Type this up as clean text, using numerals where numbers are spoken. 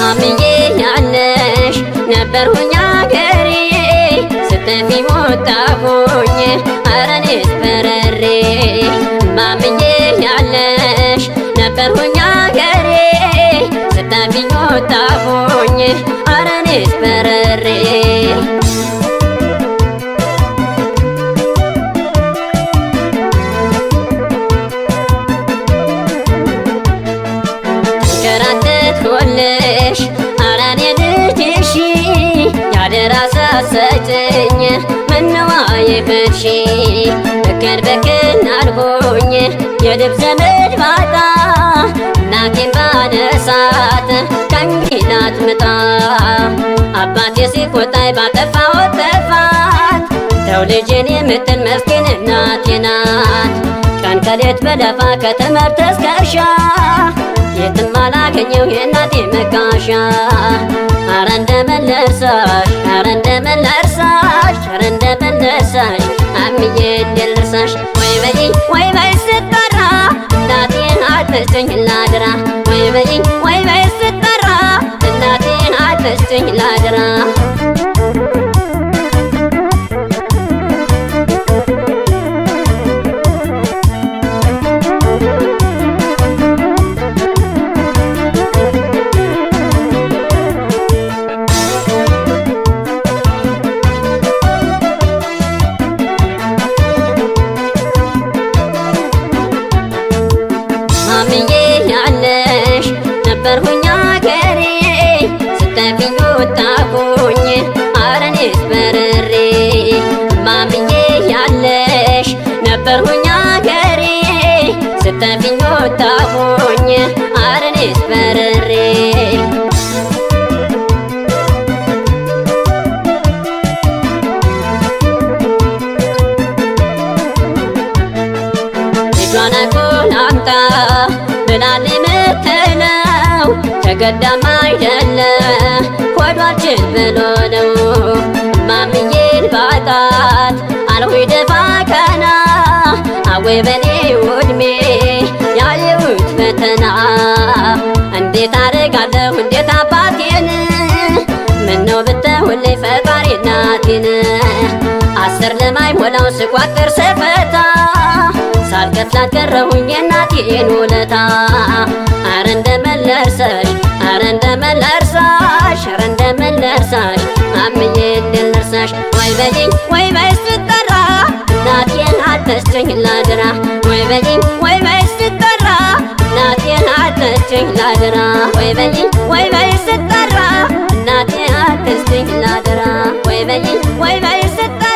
ማምዬ ያለሽ ነበርሁኝ አገሬ ስትጠፊ ወጣሁኝ ኧረ እኔስ በረሬ ማምዬ ያለሽ ነበርሁኝ አገሬ ስትጠፊ ወጣሁኝ ኧረ እኔስ በረሬ ተንከራተትኩልሽ ኧረ እኔ ልጅሽ ያደራ ሳትሰጪኝ ምነዋ የከድሽ በከን በከን አልሆኝ የልብ ዘመድ ባጣ እናቴን ባነሳት ከእንግዲህ ላትመጣ አባቴ ሲቆጣኝ ባጠፋሁት ጥፋት ተው ልጄን የምትል መስኪን እናቴ ናት ቀን ከሌት በለፋ ከትምህርት እስከ እርሻ የትም አላገኘው የእናቴ መካሻ ኧረ እንደምን ልርሳሽ ኧረ እንደምን ልርሳሽ ኧረ እንደምን ልርሳሽ አምዬ እንዴት ልርሳሽ ወይ በይኝ ወይ በይ ስጠራ እናቴን አትስጭኝ ላድራ ወይ በይኝ ወይ በይ ስጠራ እናቴን አትስጭኝ ላድራ ማምዬ ያለሽ ነበርሁኝ አገሬ ስትጠፊኝ ወጣሁኝ ኧረ እኔስ በረሬ ማምዬ ያለሽ ነበርሁኝ አገሬ ስትጠፊኝ ወጣሁኝ ኧረ እኔስ በረሬ ልጇን አቆላምጣ ብላን የምትለው ተገዳም አይደለ ሆዷችን ብሎ ነው ማምዬን ባጣት አልሆይ ደፋ ቀና አወይ በኔ ውድሜ ያየሁት ፈተና እንዴት አደርጋለሁ እንዴት አባቴን ምነው ብተውልኝ ፈጣሪ እናቴን 10 ለማይሞላው ስቋጥር ስፈታ ሳልከፍላት ቀረሁኝ የእናቴን ውለታ ኧረ እንደምን ልርሳሽ ኧረ እንደምን ልርሳሽ ኧረ እንደምን ልርሳሽ አምዬ እንዴት ልርሳሽ ወይ በይኝ ወይ በይ ስጠራ እናቴን አትስጭኝ ላድራ ወይ በይኝ ወይ በይ ስጠራ እናቴን አትስጭኝ ላድራ ወይ በይኝ ወይ በይ ስጠራ እናቴን አትስጭኝ ላድራ ወይ በይኝ ወይ በይ ስጠራ